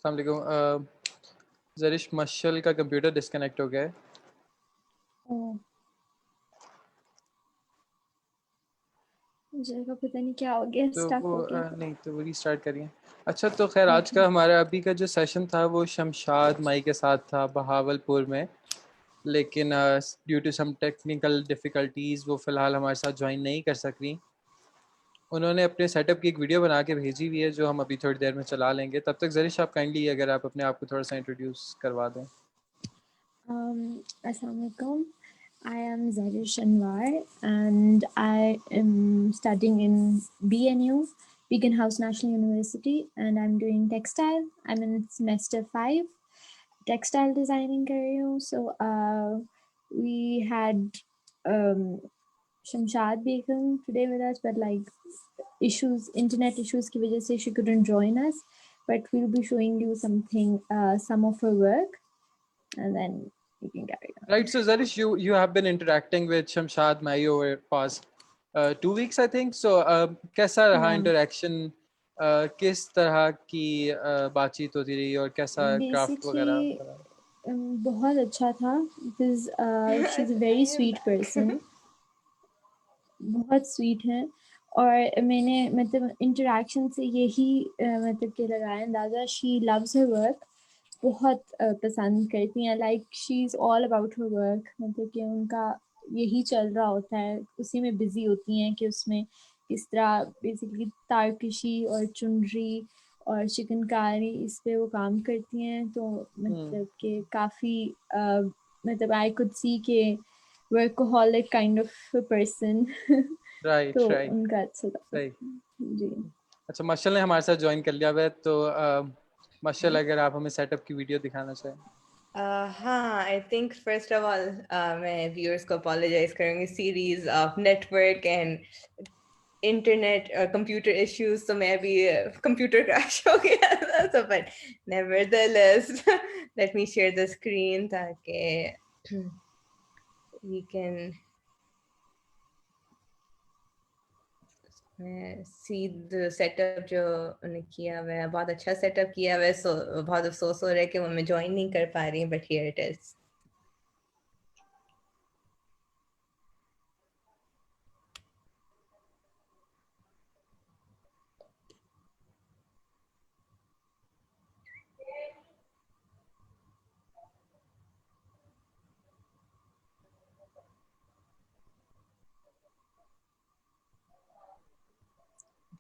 अस्सलाम वालेकुम। जरिश मशल का कंप्यूटर डिस्कनेक्ट हो गया है। ओह, मुझे का पता नहीं क्या हो गया, तो स्टक वो हो गया। नहीं, तो वो रीस्टार्ट करिए। अच्छा, तो खैर आज ओके। का हमारा अभी का जो सेशन था वो शमशाद माई के साथ था बहावलपुर में। लेकिन due to some technical difficulties वो फ़िलहाल हमारे साथ ज्वाइन नहीं कर सक रही। उन्होंने अपने सेटअप की एक वीडियो बना के भेजी हुई है जो हम अभी थोड़ी देर में चला लेंगे। तब तक जरिश आप काइंडली अगर आप अपने आप को थोड़ा सा इंट्रोड्यूस करवा दें। Assalamu alaikum. I am Zarish Anwar and I am studying in BNU, Beacon House National University, and I'm doing textile. I'm in semester 5, textile designing career. So we had um, Shamshad Begum today with us, but like internet issues ki wajah se she couldn't join us. But we'll be showing you something, some of her work, and then you can carry on. Right, so Zarish, you have been interacting with Shamshad Mai over past 2 weeks, I think. So कैसा रहा Yeah. Interaction? किस तरह की बातचीत होती रही और कैसा क्राफ्ट वगैरह Basically, होता रहा? बहुत अच्छा था because she's a very sweet person. बहुत स्वीट है और मैंने मतलब इंटरेक्शन से यही मतलब कि लगाया अंदाज़ा शी लव्स हर वर्क, बहुत पसंद करती हैं, like she is all about her work, मतलब कि उनका यही चल रहा होता है, उसी में बिज़ी होती हैं कि उसमें किस तरह बेसिकली तारकशी और चुनरी और चिकनकारी इस पे वो काम करती हैं। तो मतलब कि काफ़ी मतलब आई कुड सी के workaholic kind of person right, तो राइट, उनका अच्छा था। सही। जी। अच्छा, मशल ने हमारे साथ ज्वाइन कर लिया हुआ है, तो मशल अगर आप हमें सेटअप की वीडियो दिखाना चाहें। हाँ, I think first of all मैं व्यूअर्स को अपोलोजाइज करूंगी, series of network and internet और कंप्यूटर इश्यूज, तो मैं भी कंप्यूटर क्रैश हो गया था, तो but nevertheless let me share the screen ताकि we can see the setup जो उन्होंने किया हुआ है। बहुत अच्छा सेटअप किया हुआ है, सो बहुत अफसोस हो रहा है कि वो मैं ज्वाइन नहीं कर पा रही, but here it is.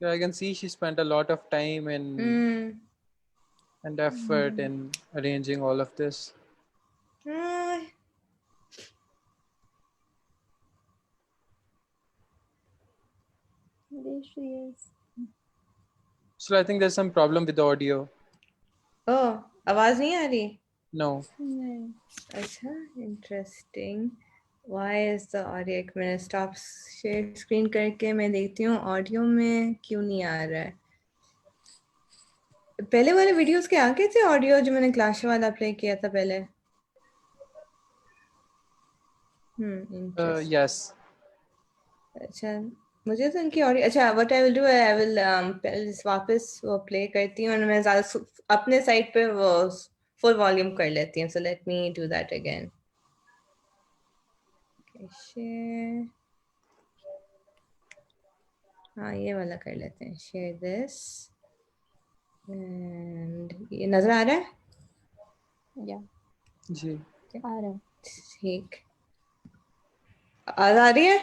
I can see she spent a lot of time and effort in arranging all of this. Uh, There she is. So I think there's some problem with the audio. ओह, आवाज नहीं आ रही? No. नहीं। अच्छा, interesting. Why is the audio, एक minute stop share screen करके मैं देखती हूँ ऑडियो में क्यों नहीं आ रहा है। पहले वाले वीडियोस के आगे थे ऑडियो जो मैंने क्लाश वाला प्ले किया था पहले। इंटरेस्ट। Yes. अच्छा, मुझे तो इनकी ऑडियो अच्छा, what I will do, I will पहले वापस वो प्ले करती हूँ और मैं ज़्यादा अपने साइड पे वो फुल वॉल्यूम कर लेती हूँ, so let me do that again. Share, हाँ ये वाला कर लेते हैं, शेयर दिस एंड ये नजर आ रहा है? या जी। आ रहा है। ठीक, आवाज आ रही है?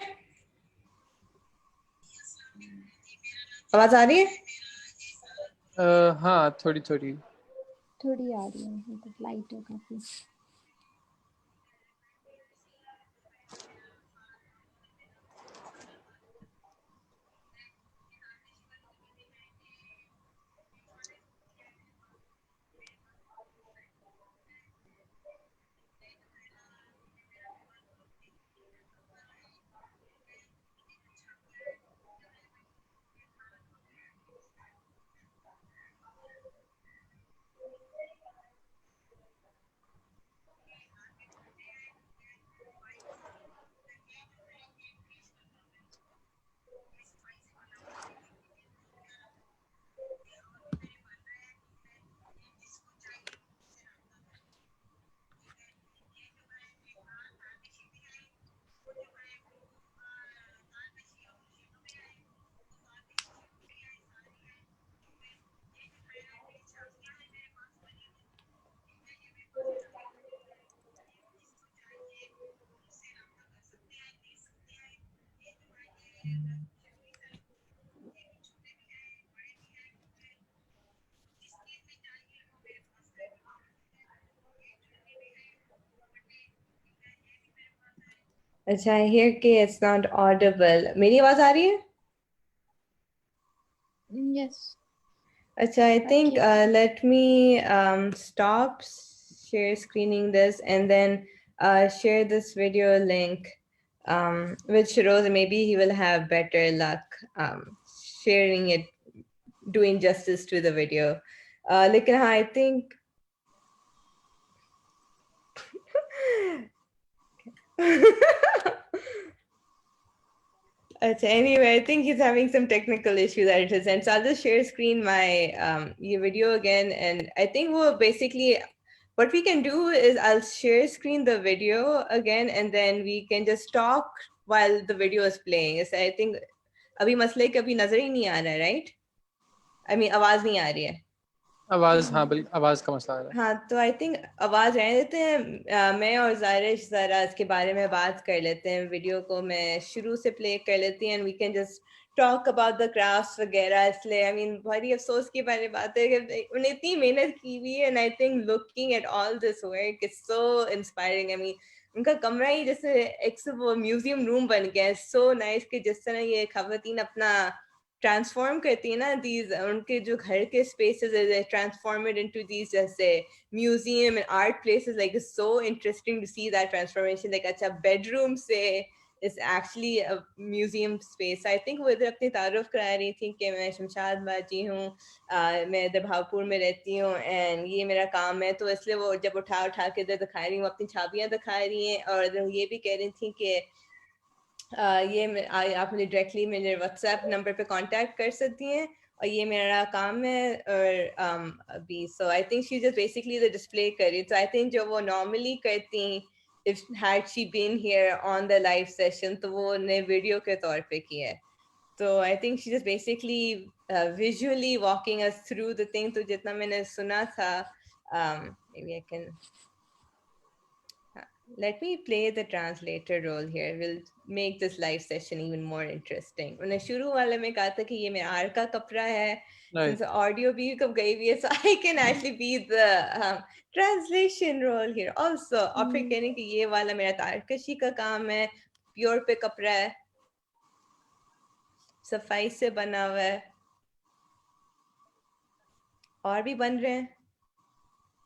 आवाज आ रही है? हाँ, थोड़ी थोड़ी। थोड़ी आ रही है, मतलब लाइट है काफ़ी। अच्छा, I hear कि it's not audible. मेरी आवाज आ रही है? Yes. अच्छा, I think Okay. let me stop share screening this and then share this video link with Shiroz. Maybe he will have better luck sharing it, doing justice to the video. लेकिन हाँ, I think anyway, I think he's having some technical issues at his end. So I'll just share screen my video again. And I think we'll basically, what we can do is I'll share screen the video again, and then we can just talk while the video is playing. So I think अभी मसले कभी नजर ही नहीं आ रहा है, right? I mean, आवाज नहीं आ रही है. आवाज, हाँ बिल्कुल आवाज का मसला आ रहा है. हाँ, तो आई थिंक आवाज रहने देते हैं. मैं और जारिश जरा इसके बारे में बात कर लेते हैं. वीडियो को मैं शुरू से प्ले कर लेती हूँ, and we can just talk about the crafts वगैरह. इसलिए आई मीन बड़ी अफसोस की बारे बात है कि उन्हें इतनी मेहनत की हुई है, and I think looking at all this work is so inspiring. I mean उनका कमरा ही जैसे एक वो म्यूजियम रूम बन गया है. सो नाइस कि जिस तरह ये खवातीन अपना ट्रांसफॉर्म करती है ना, दीज उनके जो घर के spaces transform it into these जैसे museum and art places. Like it's so interesting to see that transformation. Like अच्छा, बेडरूम से it's actually a museum space. I think वो इधर अपनी तारुफ करा रही थी कि मैं शमशाद बाजी हूँ, मैं इधर भावपुर में रहती हूँ, एंड ये मेरा काम है. तो इसलिए वो जब उठा उठा के इधर दिखा रही हूँ, अपनी छाबियाँ दिखा रही हैं, और ये भी कह रही थी कि ये आप मुझे डायरेक्टली मेरे व्हाट्सएप नंबर पे कांटेक्ट कर सकती हैं, और ये मेरा काम है. और अभी so I think she just basically the display कर रही. तो आई थिंक जो वो नॉर्मली करती, if had she been here on the live session, तो वो ने वीडियो के तौर पे किया है. तो I think she just basically visually walking us through the thing. तो जितना मैंने सुना था, maybe I can let me play the translator role here. We'll make this live session even more interesting. उन्हें शुरू वाले में कहा था कि ये मेरा आर का कपड़ा है, since audio भी कब गई हुई है, so I can actually be the translation role here also. और फिर कहने कि ये वाला मेरा तारकशी का काम है, प्योर पे कपड़ा है, सफाई से बना हुआ है, और भी बन रहे हैं,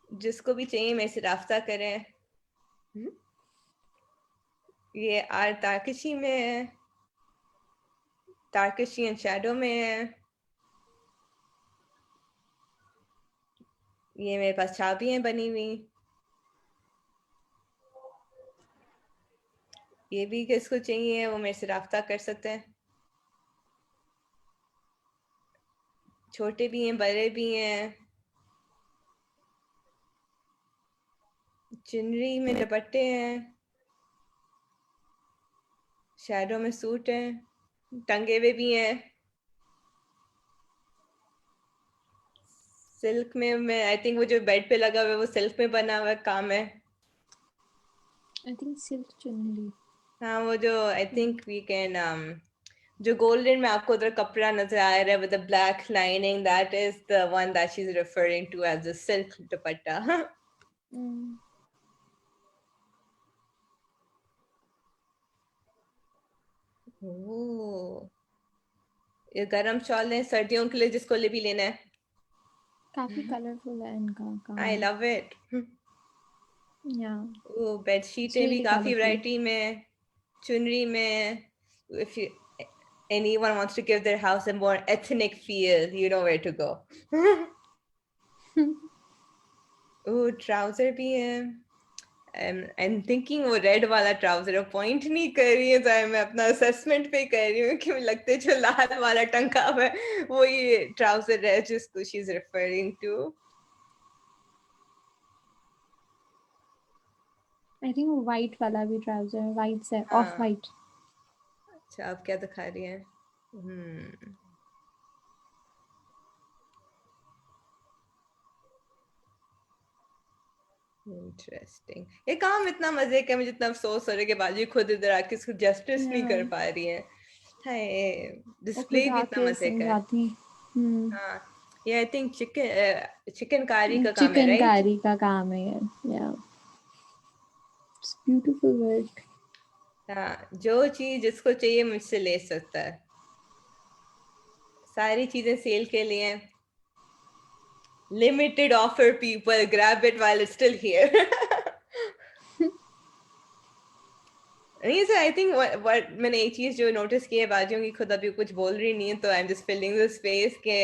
जिसको भी चाहिए मेरे से राब्ता करें. ये आर तारकशी में है, तारकशी एंड शैडो में है. ये मेरे पास चाबियां बनी हुई. ये भी किसको चाहिए वो मेरे से राब्ता कर सकते हैं. छोटे भी हैं, बड़े भी हैं. चुनरी में दुपट्टे हैं, शैडो में सूट हैं, टंगे हुए भी हैं. सिल्क में मैं आई थिंक वो जो बेड पे लगा हुआ है वो सिल्क में बना हुआ काम है. I think silk chunni. हाँ, वो जो आई थिंक वी कैन जो गोल्डन में आपको उधर कपड़ा नजर आ रहा है with the black lining, that is the one that she is referring to as the silk dupatta. Oh, ये गरम शॉल है सर्दियों के लिए, जिसको ले भी लेना है. काफी कलरफुल है इनका काम. I love it. Yeah. ओ, बेडशीटें भी really काफी colourful. वैरायटी में, चुनरी में. If you anyone wants to give their house a more ethnic feel, you know where to go. Oh, trouser भी है. I'm thinking वो रेड वाला ट्राउजर पॉइंट नहीं कर रही है, तो मैं अपना असेसमेंट पे कर रही हूँ कि मुझे लगता है जो लाल वाला टंका हुआ है वो ये ट्राउजर है जिसको she is referring to. I think वो white वाला भी trouser है, white से हाँ. off white. अच्छा, आप क्या दिखा रही हैं? इंटरेस्टिंग. ये काम इतना मजे का, मुझे जितना अफसोस हो रहा है कि बाजी खुद इधर आके इसको जस्टिस नहीं कर पा रही है. हाय, डिस्प्ले भी इतना मजे का है. हाँ, ये आई थिंक चिकनकारी का काम है, राइट? चिकनकारी का काम है ये. Yeah. It's beautiful work. हाँ, जो चीज जिसको चाहिए मुझसे ले सकता है, सारी चीजें सेल के लिए हैं। Limited offer, people, grab it while it's still here. नहीं सर, आई थिंक what मैंने एक चीज जो नोटिस की है, बाजियों की खुद अभी कुछ बोल रही नहीं है, तो I am just filling the space के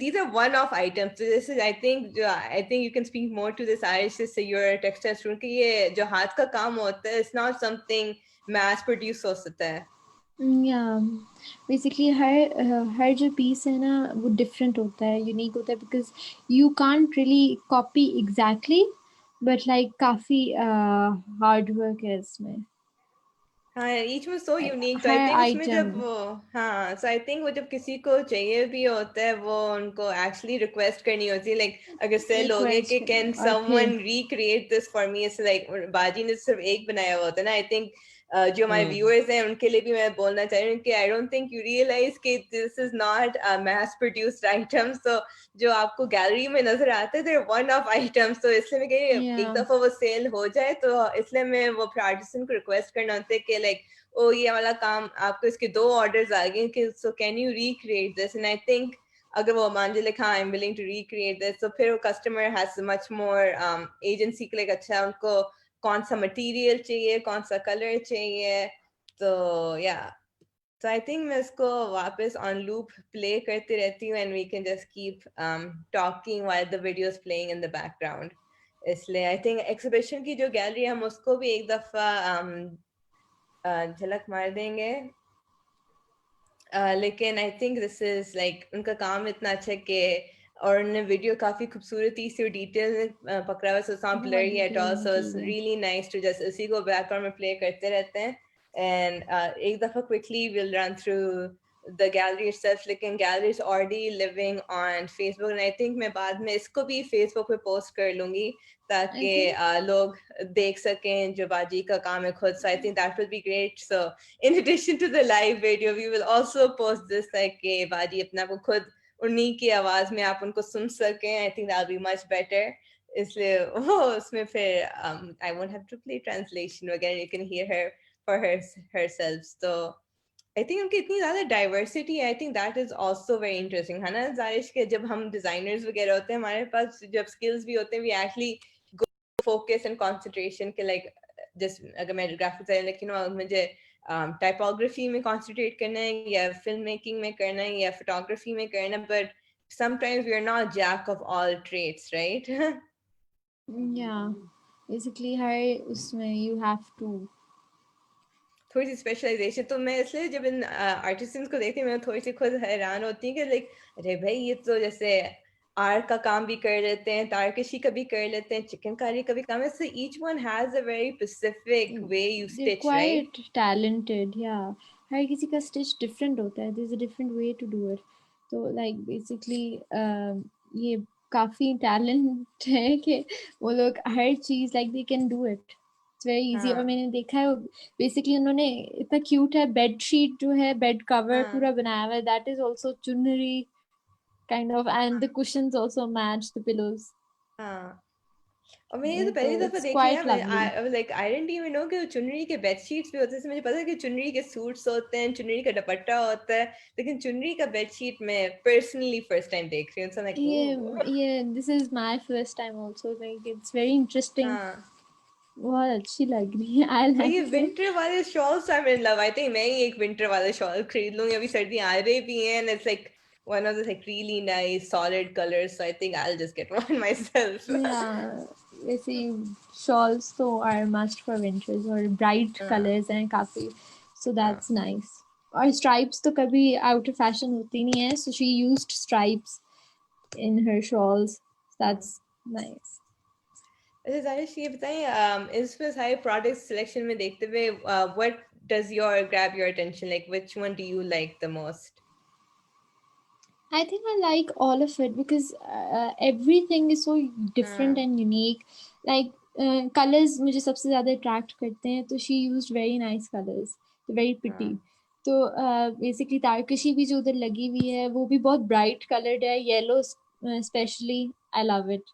these are one-off items. So this is, I think you can speak more to this, Arish, से you're a textile student, कि ये जो हाथ का काम होता है, it's not something mass produce हो सकता है. या बेसिकली हर जो पीस है ना वो डिफरेंट होता है, यूनिक होता है, because you can't really copy exactly, but like काफ़ी हार्ड वर्क है इसमें। हाँ, each was so unique. तो I हर think उसमें आइटम जब वो, हाँ, so I think वो जब किसी को चाहिए भी होता है, वो उनको actually request करनी होती है, like अगर सेल हो गए कि रिक्वेस्ट, can और फिर someone recreate this for me, it's like बाजी ने सिर्फ एक बनाया हुआ होता है ना. I think जो हमारे viewers हैं उनके लिए भी मैं बोलना चाह रही हूँ कि I don't think you realize कि this is not a mass produced item. So जो आपको गैलरी में नजर आते हैं, they're one of items. तो इसलिए मैं कह रही एक दफा वो सेल हो जाए, तो इसलिए मैं वो आर्टिसन को रिक्वेस्ट करना होता है कि लाइक, ओ ये वाला काम आपको, इसके 2 ऑर्डर्स आ गए कि so can you recreate this. And I think अगर वो मान जाए हाँ I am willing to recreate this, तो फिर वो customer has much more agency के लिए, अच्छा उनको कौन सा मटेरियल चाहिए, कौन सा कलर चाहिए. तो या, so I think मैं इसको वापस on loop play करती रहती हूँ, and we can just keep talking while the video is playing in the background. इसलिए I think exhibition की जो गैलरी, हम उसको भी एक दफा झलक मार देंगे. लेकिन I think this is like उनका काम इतना अच्छा है कि, और उन्होंने वीडियो काफी खूबसूरती से डिटेल में पकड़ा हुआ, so it's blurry at all, so it's really nice to just इसी को बैकग्राउंड में प्ले करते रहते हैं. एंड एक दफा quickly will run through the gallery itself, लेकिन gallery is already living on Facebook, and I think मैं बाद में इसको भी Facebook पे पोस्ट कर लूंगी ताकि लोग देख सकें जो बाजी का काम है खुद. So I think that will be great. So in addition to the live video, we will also post this like कि बाजी अपना को खुद उन्हीं की आवाज में आप उनको सुन सकें. I think that'll be much better. इसलिए वो उसमें फिर I won't have to play translation again. You can hear her for herself. So I think उनकी इतनी ज्यादा डाइवर्सिटी है. I think that is also very interesting, है ना जारिश, के जब हम डिजाइनर्स वगैरह होते हैं, हमारे पास जब स्किल्स भी होते हैं, we actually go focus and concentration के लाइक, जस्ट अगर मैं ग्राफिक डिजाइन, लेकिन मुझे टाइपोग्राफी में कॉन्सेंट्रेट करना है, या फिल्म मेकिंग में करना है, या फोटोग्राफी में करना है, but sometimes we are not jack of all trades, right? या बेसिकली हर उसमें यू हैव टू थोड़ी सी स्पेशलाइजेशन. तो मैं इसलिए जब इन आर्टिस्ट्स को देखती हूँ, मैं थोड़ी सी खुद हैरान होती हूँ कि लाइक, अरे भाई ये तो जैसे आर्ट का काम भी कर लेते हैं, तारकशी का भी कर लेते हैं, चिकनकारी का भी काम है. So each one has a very specific way you stitch, right? Quite talented. या हर किसी का स्टिच डिफरेंट होता है, there is a different way to do it. तो लाइक बेसिकली ये काफ़ी टैलेंट है कि वो लोग हर चीज़ like they can do it. It's very easy. और मैंने देखा है बेसिकली उन्होंने इतना क्यूट है बेडशीट जो है, बेड कवर पूरा बनाया हुआ है, दैट इज आल्सो चुनरी kind of, and the cushions also match the pillows. हाँ, और मैंने ये तो पहली तो दफा इट्स देखा क्वाइट है. Lovely. Like I didn't even know कि चुनरी के बेडशीट्स भी होते हैं. मुझे पता है कि चुनरी के सूट्स होते हैं, चुनरी का दुपट्टा होता है, लेकिन चुनरी का बेडशीट मैं पर्सनली फर्स्ट टाइम देख रही हूँ. सो लाइक, ये this is my first time also. Like it's very interesting. हाँ. बहुत अच्छी लग रही है. आई और ये लाइक इट. विंटर वाले shawls I in love. I think मैं ही एक विंटर वाला शॉल खरीद लूंगी. अभी सर्दी आ रही भी है, and it's like one of the like really nice solid colors, so I think I'll just get one myself. Yeah, वैसे shawls तो are must for winters, और bright colors हैं काफी, so that's nice. और stripes तो कभी out of fashion होती नहीं है, so she used stripes in her shawls. That's nice. अच्छा जानिश, ये बताएं इसमें सारे प्रोडक्ट सिलेक्शन में देखते हुए what does your grab your attention, like which one do you like the most? I think I like all of it because everything is so different and unique. Like colors मुझे सबसे ज़्यादा attract करते हैं, तो she used very nice colors, very pretty. तो basically तारकशी भी जो उधर लगी हुई है वो भी बहुत bright colored है, yellow especially I love it.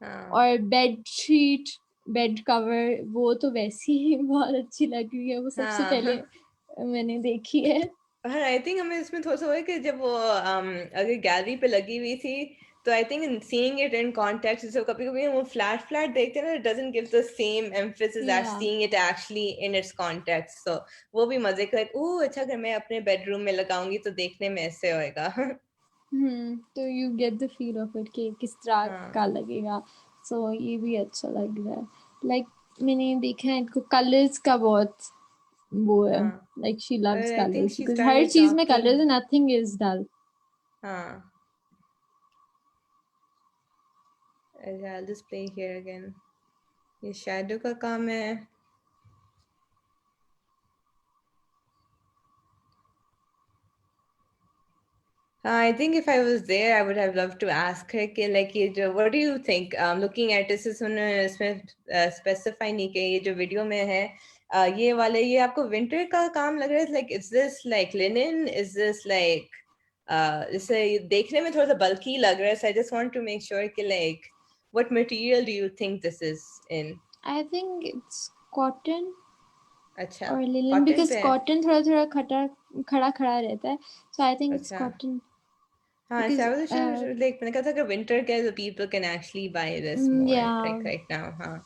और बेड शीट बेड कवर वो तो वैसी ही बहुत अच्छी लग रही है, वो सबसे हाँ पहले मैंने देखी है। हाँ आई थिंक हमें इसमें थोड़ा सा हुआ है कि जब वो अगर गैलरी पे लगी हुई थी तो I think in seeing it in context, जैसे कभी कभी वो फ्लैट फ्लैट देखते हैं ना, it doesn't give the same emphasis as Yeah. Seeing it actually in its context, so वो भी मजे का ओह अच्छा, अगर मैं अपने बेडरूम में लगाऊंगी तो देखने में ऐसे होएगा। तो you get the feel of it कि किस तरह हाँ का लगेगा। सो ये भी अच्छा लग रहा है। लाइक मैंने देखा है इनको कलर्स का बहुत वो है, हाँ like she loves I think colours she because her started चीज में talking. Colours, nothing is dull. हाँ I'll just play here again. ये शैडो का काम है। I think if I was there, I would have loved to ask her कि like ये जो what do you think? Looking at this is उन्होंने इसमें specify नहीं कि ये जो वीडियो में है ये वाले ये आपको winter का काम लग रहा है, like is this like linen? Is this like इसे देखने में थोड़ा सा bulky लग रहा है, so I just want to make sure कि like what material do you think this is in? I think it's cotton अच्छा और लिनन, cotton बिकॉज पे है। कॉटन थोड़ा थोड़ा खड़ा खड़ा रहता है, सो आई थिंक इट्स अच्छा कॉटन हाँ so because I was sure like मैंने कहा था कि winter के so people can actually buy this more या like right now हाँ।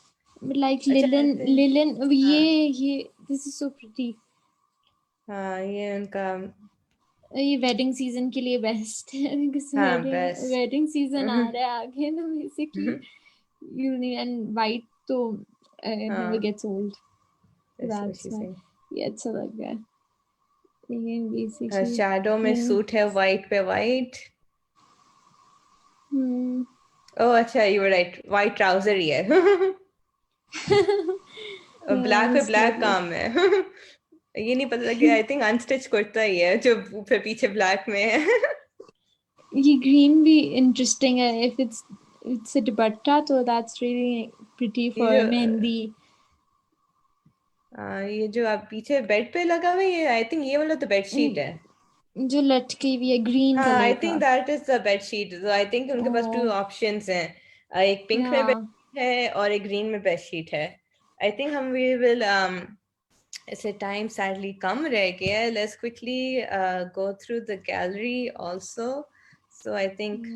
लाइक अच्छा लिलन, ऐसे लिलन हाँ ये दिस इज सो प्रिटी। हाँ ये उनका ये वेडिंग सीजन के लिए बेस्ट है बिकॉज हाँ वेडिंग बेस्ट। वेडिंग सीजन आ रहा है आगे, तो basically you need, and white तो नेवर हाँ gets old, that's what that's she's why saying। ये अच्छा लग रहा है। लेकिन बेसिकली शैडो में सूट है white पे white। ओह अच्छा you were right, white trouser ही है। ब्लैक पे ब्लैक काम है। ये नहीं पता कि आई थिंक अनस्टिच कुर्ता ही है जो फिर पीछे ब्लैक में है। ये ग्रीन भी इंटरेस्टिंग है, इफ इट्स अ दुपट्टा तो दैट्स रियली प्रिटी ये फॉर जो मेहंदी। ये जो आप पीछे बेड पे लगा हुआ है ये आई थिंक ये वाला तो बेडशीट है। जो लटकी हुई है ग्रीन हाँ कलर आई थिंक का। दैट इज द बेडशीट, तो आई थिंक उनके पास टू ओह ऑप्शंस हैं, एक पिंक या में बेडशीट है और एक ग्रीन में बेडशीट है। आई थिंक हम वी विल ऐसे टाइम सैडली कम रह गया है, let's quickly go through the gallery also, so I think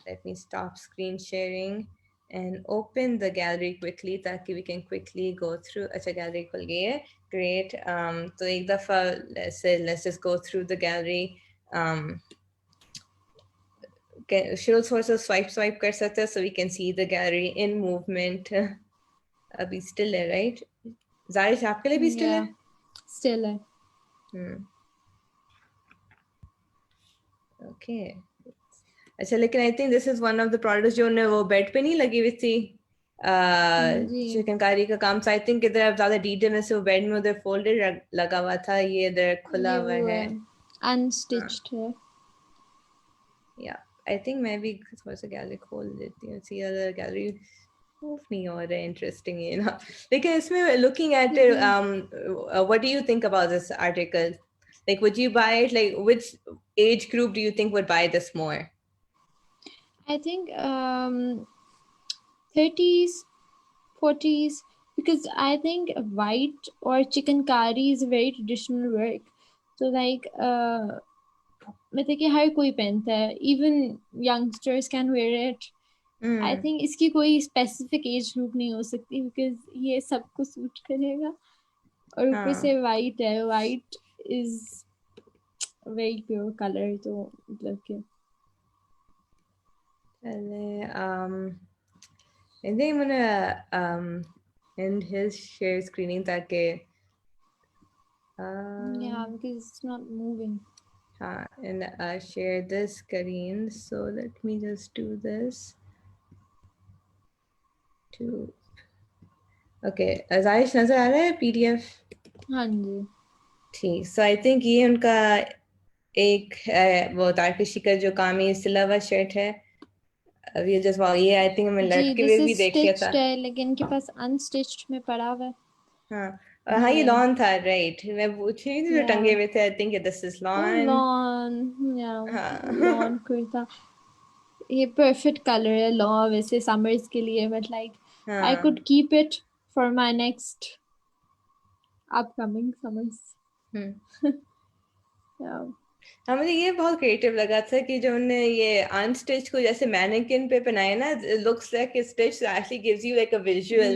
let me stop screen sharing and open the gallery quickly ताकि we can quickly go through। अच्छा gallery खुल गई है, great। तो एक दफा let's just go through the gallery। शुरू थोड़ा सा स्वाइप कर सकते हैं so we can see the gallery in movement। अभी still है right? जारिश आपके लिए भी still या है? स्टिल है। Okay। अच्छा लेकिन I think this is one of the products जो उन्हें वो बेड पे नहीं लगी हुई थी जी चिकनकारी का काम, so आई थिंक इधर अब ज्यादा डिटेल में से वो बेड में उधर फोल्डेड लगा हुआ था, ये इधर खुला ये हुआ वो है। है, अनस्टिच्ड है। या आई थिंक मैं भी थोड़ा सा गैलरी खोल देती हूँ, सी अदर गैलरी मूव नहीं हो रहा है इंटरेस्टिंग है ना। लेकिन इसमें looking at it what do you think about this article, like would you buy it, like which age group do you think would buy this more? I think 30s, 40s, because I think white or chicken is a very traditional work. So like मतलब कि हर कोई पहनता है, even youngsters can wear it. I think इसकी कोई specific age group नहीं हो सकती because ये सबको सूट करेगा, और ऊपर से white है, white is a very pure color, तो मतलब कि I think I'm gonna end his share screening ताकि yeah, because it's not moving. हाँ and share this Kareen, so let me just do this to okay। आजाइश नजर आ रहा है PDF? हाँ जी ठीक, so I think ये उनका एक वो तारकशी का जो कामी सिला हुआ शर्ट है, अभी जस्ट वाओ ये आई थिंक मैं जी, लटके दिस हुए भी इज देख लिया था। स्टिच्ड है लेकिन इनके पास अनस्टिच्ड में पड़ा हुआ है। हाँ हाँ ये लॉन था राइट, मैं पूछ रही थी जो टंगे हुए थे, I think this is lawn. Lawn या हाँ लॉन कुर्ता, ये परफेक्ट कलर है लॉ वैसे समर्स के लिए, but like I could keep it for my next upcoming summers. Yeah. हाँ मुझे ये बहुत क्रिएटिव लगा था कि जो उन्होंने ये अनस्टिच को जैसे मैनेकिन पे पहनाया ना, looks like stitch actually gives you like a visual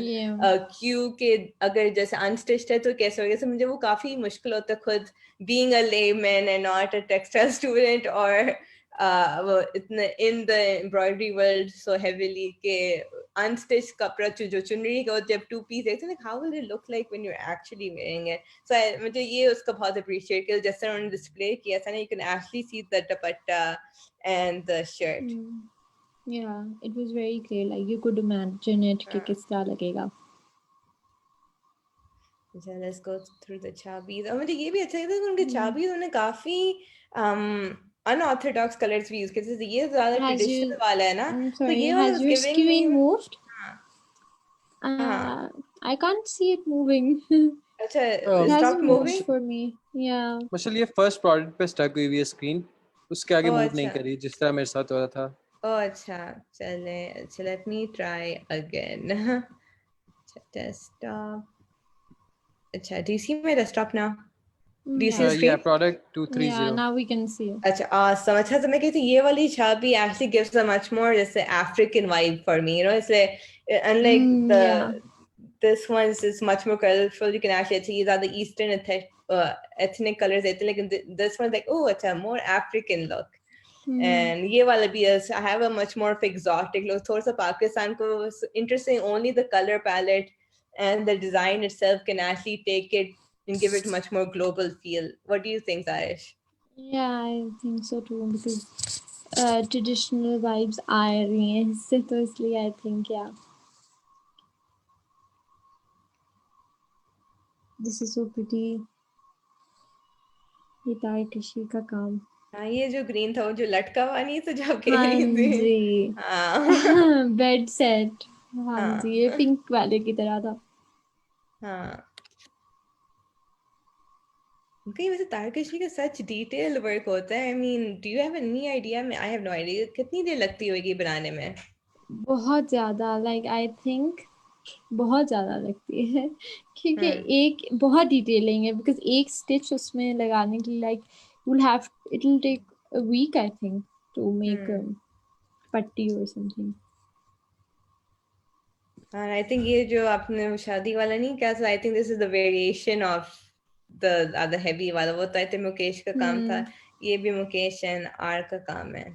Q के अगर जैसे अनस्टिच्ड है तो कैसे होगा। मुझे वो काफी मुश्किल होता है खुद being a layman and not a textile student और वो इतने in the embroidery world so heavily के अनस्टिच कपड़ा जो चुनरी का जब टू पीस देखते हैं how will it look like when you are actually wearing it. So मुझे ये उसका बहुत appreciate किया जैसे उन्होंने display किया था ना, you can actually see the dupatta and the shirt. Yeah, it was very clear. Like you could imagine it कि किस तरह लगेगा. So let's go through the chabis. और मुझे ये भी अच्छा लगा कि उनके chabis उन्होंने काफी unorthodox colors भी use किए, जैसे ये ज़्यादा traditional वाला है ना, तो ये वाला Has was your giving me screen moved? हाँ I can't see it moving. अच्छा It stop hasn't moving. moved for me. Yeah. मशल ये फर्स्ट प्रोडक्ट पे स्टक हुई हुई है स्क्रीन, उसके आगे मूव नहीं अच्छा करी जिस तरह मेरे साथ हो रहा था। अच्छा चले अच्छा let me try again. Desktop. अच्छा do you see my desktop now? Do you see the screen? Yeah, product 230. Yeah, now we can see it. अच्छा awesome. अच्छा तो मैं कहती हूँ ये वाली छवि actually gives a much more जैसे African vibe for me, you know, इसलिए unlike the Yeah. this one is much more colorful. You can actually see these are the Eastern ethnic colors. Like this one's like oh, it's a more African look. And ये वाला भी is I have a much more of exotic look. थोड़ा सा पाकिस्तान को interesting. Only the color palette and the design itself can actually take it and give it much more global feel. What do you think, Arish? Yeah, I think so too because traditional vibes आ रही हैं इससे, तो इसलिए I think yeah. This is so pretty. ये तारकशी का काम. हाँ ये जो ग्रीन था वो जो लटका हुआ नहीं तो जो कह हाँ रही थी जी. हाँ बेड सेट. हाँ जी, ये पिंक वाले की तरह था. हाँ कहीं वैसे तारकशी का सच डिटेल वर्क होता है। I mean do you have any idea? I have no idea कितनी देर लगती होगी बनाने में। बहुत ज़्यादा, लाइक आई थिंक बहुत ज़्यादा लगती है क्योंकि एक बहुत डिटेलिंग है बिकॉज एक स्टिच उसमें लगाने के लिए like you'll have it will take a week I think to make a पट्टी or something. और आई थिंक ये जो आपने शादी वाला नहीं कहा, I think this is the variation of the other heavy वाला। वो तो आई थिंक मुकेश का काम था, ये भी मुकेश एंड आर का काम है।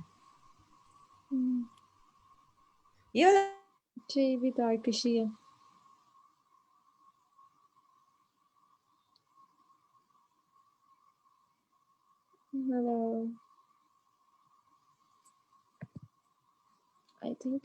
ये वाला ये भी तारकशी है. Hello. I think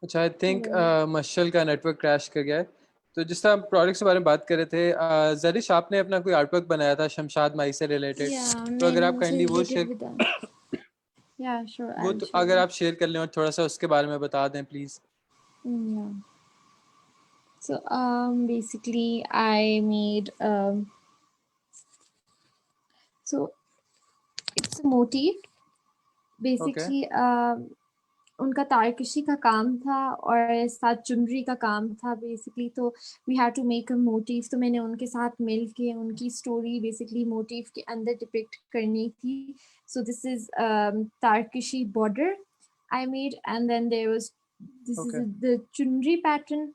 अच्छा आई थिंक मशल का नेटवर्क क्रैश कर गया है। तो जिस तरह प्रोडक्ट्स के बारे में बात कर रहे थे, जरिश आपने अपना कोई आर्टवर्क बनाया था शमशाद माई से रिलेटेड, तो अगर आप काइंडली वो शेयर yeah sure वो तो अगर आप शेयर कर लें और थोड़ा सा उसके बारे में बता दें please. yeah. So basically I made so it's a motif basically. उनका तारकशी का काम था और साथ चुनरी का काम था बेसिकली, तो we had to make a motive. तो मैंने उनके साथ मिल के उनकी स्टोरी बेसिकली मोटिव के अंदर डिपिक्ट करनी थी। So this is tarkashi border I made and then there was this is the chunri pattern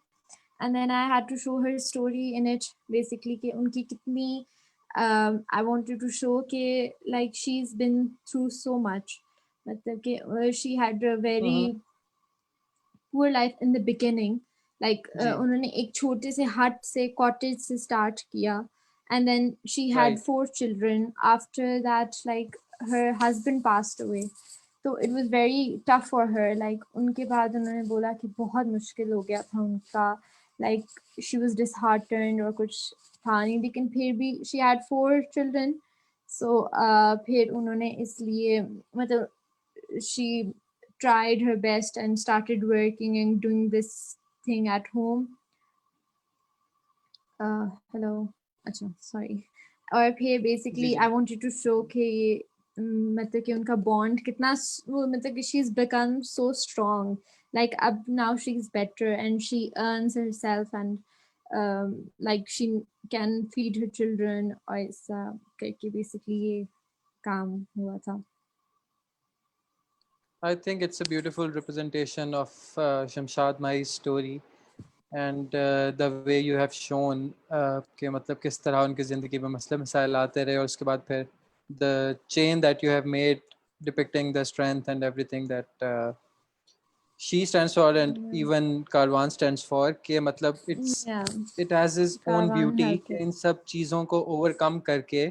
and then I had to show her story in it basically कि उनकी कितनी I wanted to show कि like she's been through so much. मतलब कि she had a very poor life in the beginning. Like जी उन्होंने एक छोटे से hut से cottage से start किया, and then she had right 4 children. After that, like her husband passed away. तो it was very tough for her. Like उनके बाद उन्होंने बोला कि बहुत मुश्किल हो गया था उनका. Like she was disheartened और कुछ था नहीं, लेकिन फिर भी she had 4 children. So फिर उन्होंने इसलिए मतलब she tried her best and started working and doing this thing at home. Hello. अच्छा, sorry. और फिर जी basically ji I wanted to show कि मतलब कि उनका bond कितना वो मतलब कि she's become so strong. Like अब now she's better and she earns herself and like she can feed her children और ऐसा करके basically ये काम हुआ था. I think it's a beautiful representation of Shamshad Mai's story and the way you have shown कि मतलब किस तरह उनकी ज़िंदगी में मसले मसाइल आते रहे और उसके बाद फिर the chain that you have made depicting the strength and everything that she stands for and even Karwan stands for कि मतलब Yeah, it has its own Karwan beauty helped कि it. इन सब चीज़ों को overcome करके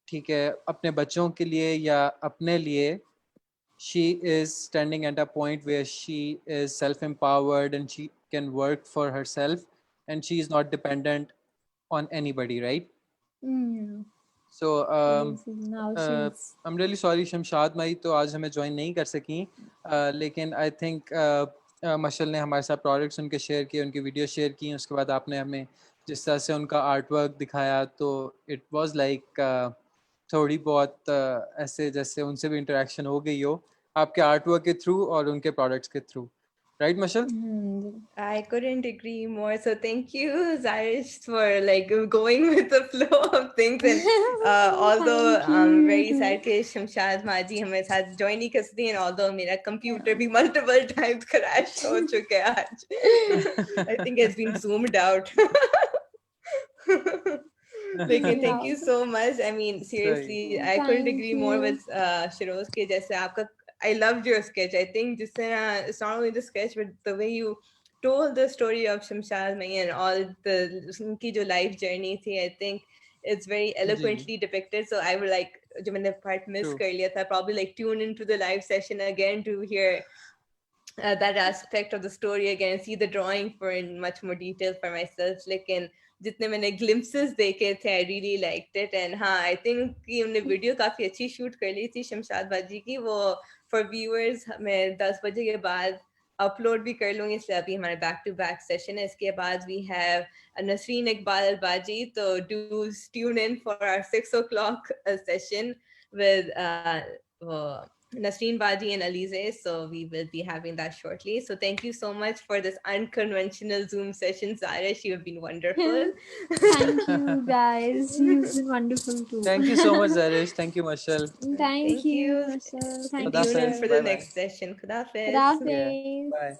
ठीक है अपने बच्चों के लिए या अपने लिए she is standing at a point where she is self-empowered and she can work for herself and she is not dependent on anybody, right? Yeah. So Basically, now she's I'm really sorry Shamshad माई तो आज हमें join नहीं कर सकी लेकिन I think मशल ने हमारे साथ प्रोडक्ट्स उनके शेयर किए उनकी वीडियो शेयर की उसके बाद आपने हमें जिस तरह से उनका आर्ट वर्क दिखाया तो इट वाज लाइक थोड़ी बहुत ऐसे जैसे उनसे भी इंटरेक्शन हो गई हो आपके आर्ट वर्क के थ्रू और उनके प्रोडक्ट्स के through right Mashal I couldn't agree more. So thank you, Zarish, for like going with the flow of things. And although thank I'm very you. sad कि Shamshad Maji हमारे साथ join नहीं कर सकती, and although मेरा computer भी multiple times crash हो चुका है आज, I think it's been zoomed out. Lekin thank you so much. I mean, seriously, I couldn't Thank agree more you. with Shiroz ke jaise aapka. I loved your sketch. I think just it's not only the sketch, but the way you told the story of Shamshad Mai and all the unki jo life journey thi, I think it's very eloquently depicted. So I would like, jo maine part miss True. kar liya tha, probably like tune into the live session again to hear that aspect of the story again, see the drawing for in much more detail for myself. Lekin जितने मैंने glimpses देखे थे, I really liked it. And हाँ, I think कि हमने video काफी अच्छी shoot कर ली थी शमशाद बाजी की. वो for viewers मैं 10 बजे के बाद अपलोड भी कर लूंगी, इसलिए अभी हमारे बैक टू बैक सेशन है. इसके बाद we have Nasreen Iqbal Al-Baji, so do tune in for our 6 o'clock session with Nasreen Baji and Alize. So we will be having that shortly. So thank you so much for this unconventional Zoom session, Zarish. You have been wonderful. Thank you, guys. You've been wonderful too. Thank you so much Zarish, thank you Mashal. Thank Thank you, you. Marcel. Stay Thank you, tuned in Khudafiz. for sir. the Bye bye. next session. Khudafiz. Khuda Yeah, Hafiz. bye.